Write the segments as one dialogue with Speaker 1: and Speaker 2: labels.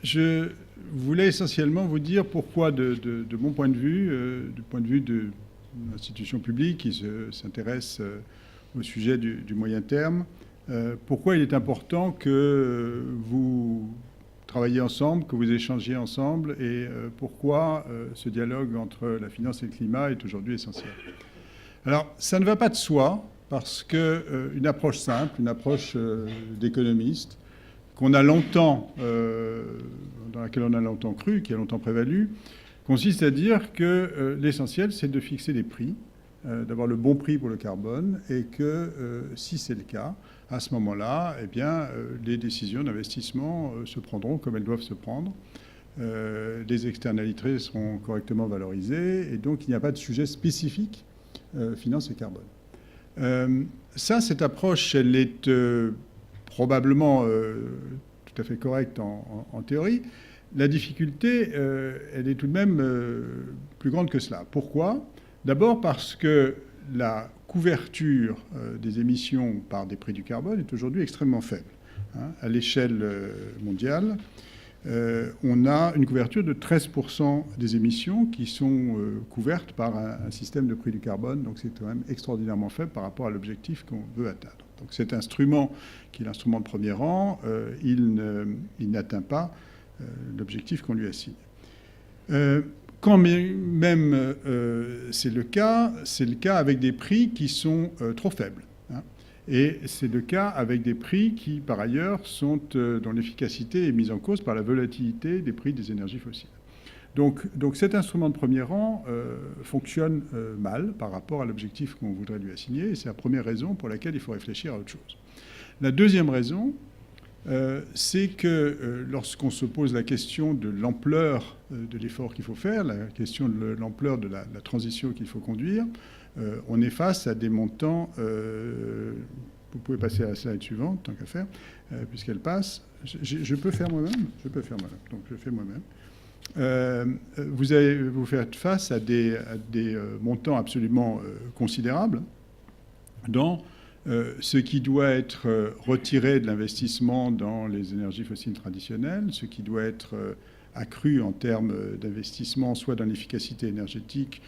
Speaker 1: je voulais essentiellement vous dire pourquoi, de mon point de vue, du point de vue d'une institution publique qui s'intéresse au sujet du moyen terme, pourquoi il est important que vous travailliez ensemble, que vous échangiez ensemble, et pourquoi ce dialogue entre la finance et le climat est aujourd'hui essentiel. Alors, ça ne va pas de soi, parce qu'une approche simple, une approche d'économiste, qu'on a longtemps, dans laquelle on a longtemps cru, qui a longtemps prévalu, consiste à dire que l'essentiel, c'est de fixer les prix, d'avoir le bon prix pour le carbone, et que si c'est le cas, à ce moment-là, eh bien, les décisions d'investissement se prendront comme elles doivent se prendre. Les externalités seront correctement valorisées, et donc il n'y a pas de sujet spécifique finance et carbone. Cette approche, elle est probablement tout à fait correcte en théorie. La difficulté, elle est tout de même plus grande que cela. Pourquoi ? D'abord parce que la couverture des émissions par des prix du carbone est aujourd'hui extrêmement faible. À l'échelle mondiale, on a une couverture de 13% des émissions qui sont couvertes par un système de prix du carbone. Donc c'est quand même extraordinairement faible par rapport à l'objectif qu'on veut atteindre. Donc cet instrument, qui est l'instrument de premier rang, il n'atteint pas l'objectif qu'on lui assigne. Quand même c'est le cas avec des prix qui sont trop faibles. Et c'est le cas avec des prix qui, par ailleurs, dont l'efficacité est mise en cause par la volatilité des prix des énergies fossiles. Donc cet instrument de premier rang fonctionne mal par rapport à l'objectif qu'on voudrait lui assigner. Et c'est la première raison pour laquelle il faut réfléchir à autre chose. La deuxième raison, c'est que lorsqu'on se pose la question de l'ampleur de l'effort qu'il faut faire, la question de l'ampleur de la transition qu'il faut conduire, on est face à des montants. Vous pouvez passer à la slide suivante, tant qu'à faire, puisqu'elle passe. Je peux faire moi-même. Donc je fais moi-même. Vous faites face à des montants absolument considérables dans ce qui doit être retiré de l'investissement dans les énergies fossiles traditionnelles, ce qui doit être accru en termes d'investissement, soit dans l'efficacité énergétique,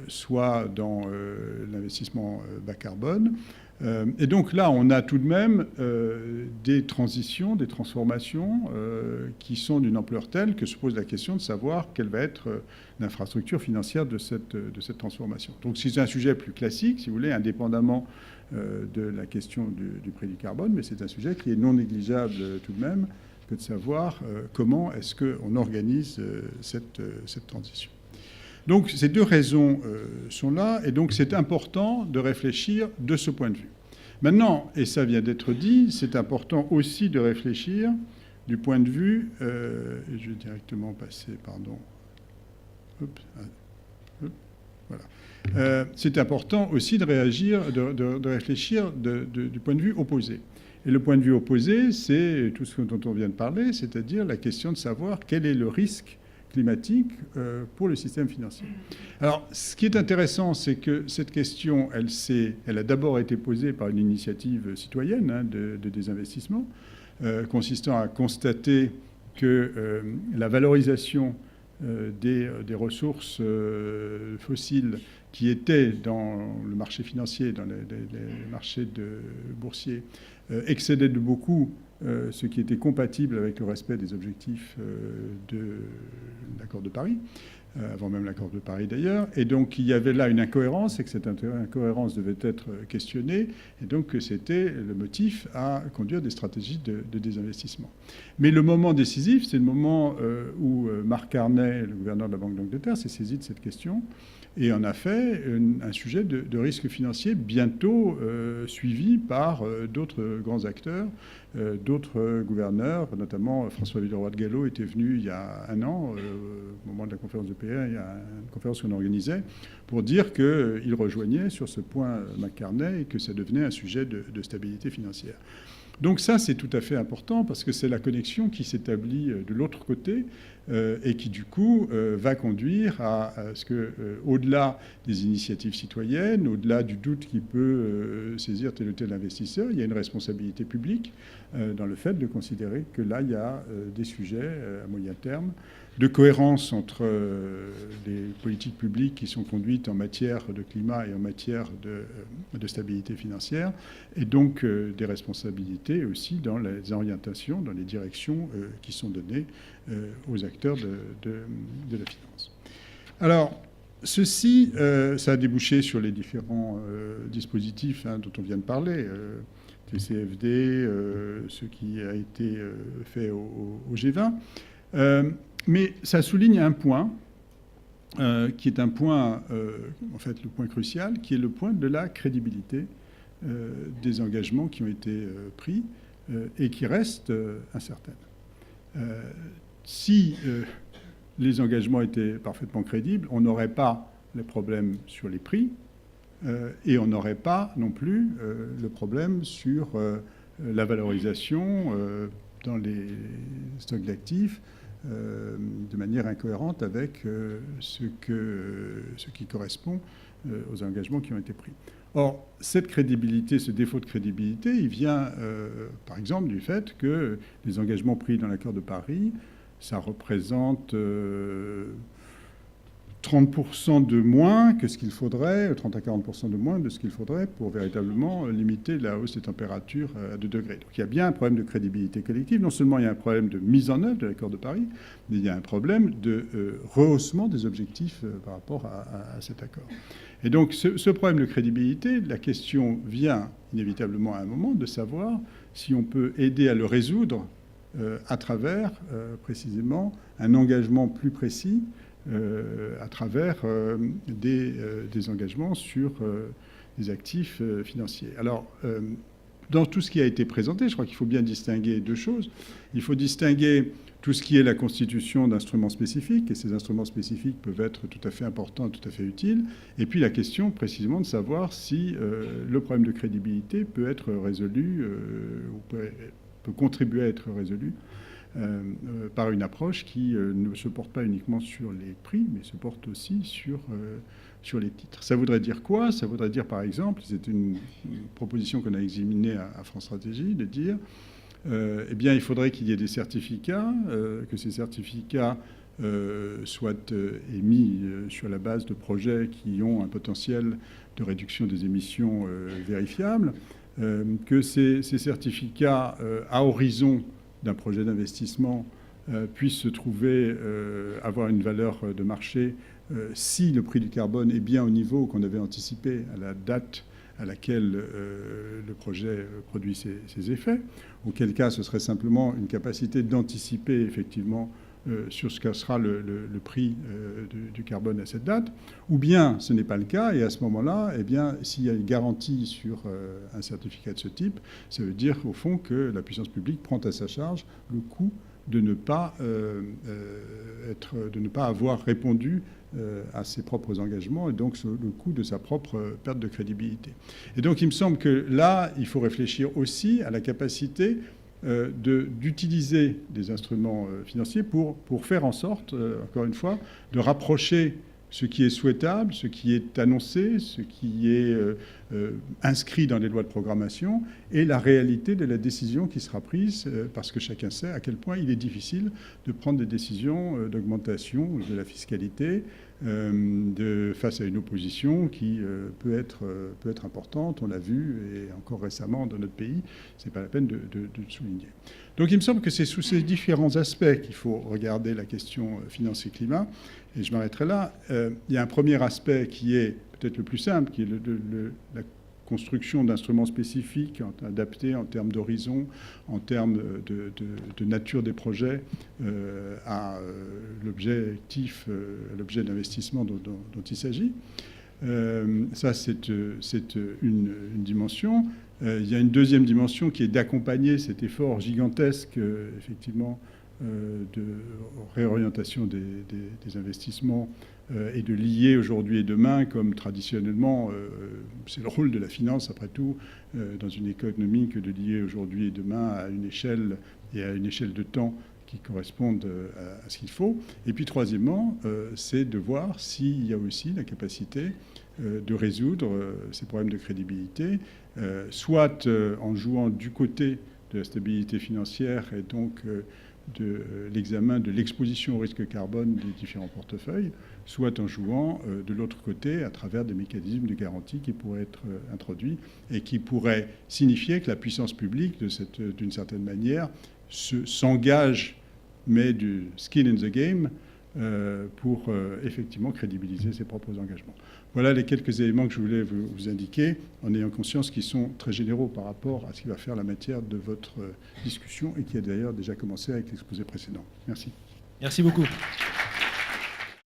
Speaker 1: soit dans l'investissement bas carbone. Et donc là, on a tout de même des transitions, des transformations qui sont d'une ampleur telle que se pose la question de savoir quelle va être l'infrastructure financière de cette transformation. Donc c'est un sujet plus classique, si vous voulez, indépendamment de la question du prix du carbone, mais c'est un sujet qui est non négligeable tout de même que de savoir comment est-ce qu'on organise cette transition. Donc ces deux raisons sont là, et donc c'est important de réfléchir de ce point de vue. Maintenant, et ça vient d'être dit, c'est important aussi de réfléchir du point de vue, et je vais directement passer, pardon, voilà. C'est important aussi de réfléchir du point de vue opposé. Et le point de vue opposé, c'est tout ce dont on vient de parler, c'est-à-dire la question de savoir quel est le risque climatique pour le système financier. Alors, ce qui est intéressant, c'est que cette question, elle a d'abord été posée par une initiative citoyenne de désinvestissement, consistant à constater que la valorisation des ressources fossiles qui étaient dans le marché financier, dans les marchés boursiers, excédait de beaucoup ce qui était compatible avec le respect des objectifs de l'accord de Paris, avant même l'accord de Paris d'ailleurs. Et donc il y avait là une incohérence, et que cette incohérence devait être questionnée, et donc c'était le motif à conduire des stratégies de désinvestissement. Mais le moment décisif, c'est le moment où Mark Carney, le gouverneur de la Banque d'Angleterre, s'est saisi de cette question et en a fait un sujet de risque financier bientôt suivi par d'autres grands acteurs, d'autres gouverneurs, notamment François Villeroy de Galhau était venu il y a un an, au moment de la conférence de PR, il y a une conférence qu'on organisait, pour dire qu'il rejoignait sur ce point McCartney et que ça devenait un sujet de stabilité financière. Donc ça, c'est tout à fait important parce que c'est la connexion qui s'établit de l'autre côté et qui du coup va conduire à ce que, au-delà des initiatives citoyennes, au-delà du doute qui peut saisir tel ou tel investisseur, il y a une responsabilité publique dans le fait de considérer que là, il y a des sujets à moyen terme de cohérence entre les politiques publiques qui sont conduites en matière de climat et en matière de stabilité financière, et donc des responsabilités aussi dans les orientations, dans les directions qui sont données aux acteurs de la finance. Alors, ceci, ça a débouché sur les différents dispositifs dont on vient de parler, TCFD, ce qui a été fait au G20. Mais ça souligne un point qui est un point, en fait, le point crucial, qui est le point de la crédibilité des engagements qui ont été pris et qui restent incertaines. Si les engagements étaient parfaitement crédibles, on n'aurait pas les problèmes sur les prix et on n'aurait pas non plus le problème sur la valorisation dans les stocks d'actifs de manière incohérente avec ce qui correspond aux engagements qui ont été pris. Or, cette crédibilité, ce défaut de crédibilité, il vient, par exemple, du fait que les engagements pris dans l'accord de Paris, ça représente 30% de moins que ce qu'il faudrait, 30 à 40% de moins de ce qu'il faudrait pour véritablement limiter la hausse des températures à 2 degrés. Donc il y a bien un problème de crédibilité collective. Non seulement il y a un problème de mise en œuvre de l'accord de Paris, mais il y a un problème de rehaussement des objectifs par rapport à cet accord. Et donc ce problème de crédibilité, la question vient inévitablement à un moment de savoir si on peut aider à le résoudre à travers précisément un engagement plus précis à travers des engagements sur des actifs financiers. Alors, dans tout ce qui a été présenté, je crois qu'il faut bien distinguer deux choses. Il faut distinguer tout ce qui est la constitution d'instruments spécifiques, et ces instruments spécifiques peuvent être tout à fait importants, tout à fait utiles, et puis la question précisément de savoir si le problème de crédibilité peut être résolu, ou peut contribuer à être résolu par une approche qui ne se porte pas uniquement sur les prix, mais se porte aussi sur les titres. Ça voudrait dire quoi? Ça voudrait dire, par exemple, c'est une proposition qu'on a examinée à France Stratégie, de dire, eh bien, il faudrait qu'il y ait des certificats, que ces certificats soient émis sur la base de projets qui ont un potentiel de réduction des émissions vérifiable, que ces certificats à horizon d'un projet d'investissement puisse se trouver avoir une valeur de marché si le prix du carbone est bien au niveau qu'on avait anticipé à la date à laquelle le projet produit ses effets, auquel cas ce serait simplement une capacité d'anticiper effectivement sur ce que sera le prix du carbone à cette date, ou bien ce n'est pas le cas, et à ce moment-là, eh bien, s'il y a une garantie sur un certificat de ce type, ça veut dire au fond que la puissance publique prend à sa charge le coût de ne pas avoir répondu à ses propres engagements, et donc le coût de sa propre perte de crédibilité. Et donc il me semble que là, il faut réfléchir aussi à la capacité d'utiliser des instruments financiers pour faire en sorte, encore une fois, de rapprocher ce qui est souhaitable, ce qui est annoncé, ce qui est inscrit dans les lois de programmation, et la réalité de la décision qui sera prise, parce que chacun sait à quel point il est difficile de prendre des décisions d'augmentation de la fiscalité face à une opposition qui peut être importante. On l'a vu, et encore récemment dans notre pays, ce n'est pas la peine de le souligner. Donc il me semble que c'est sous ces différents aspects qu'il faut regarder la question finance et climat, et je m'arrêterai là. Il y a un premier aspect qui est peut-être le plus simple, qui est la construction d'instruments spécifiques adaptés en termes d'horizon, en termes de nature des projets à l'objectif, à l'objet d'investissement dont il s'agit. Ça, c'est une dimension. Il y a une deuxième dimension qui est d'accompagner cet effort gigantesque, effectivement, de réorientation des investissements et de lier aujourd'hui et demain, comme traditionnellement, c'est le rôle de la finance, après tout, dans une économie, que de lier aujourd'hui et demain à une échelle et à une échelle de temps qui correspondent à ce qu'il faut. Et puis troisièmement, c'est de voir s'il y a aussi la capacité de résoudre ces problèmes de crédibilité, soit en jouant du côté de la stabilité financière et donc de l'examen de l'exposition au risque carbone des différents portefeuilles, soit en jouant de l'autre côté à travers des mécanismes de garantie qui pourraient être introduits et qui pourraient signifier que la puissance publique, d'une certaine manière, s'engage, mais du skin in the game, pour effectivement crédibiliser ses propres engagements. Voilà les quelques éléments que je voulais vous indiquer, en ayant conscience qu'ils sont très généraux par rapport à ce qui va faire la matière de votre discussion et qui a d'ailleurs déjà commencé avec l'exposé précédent. Merci.
Speaker 2: Merci beaucoup.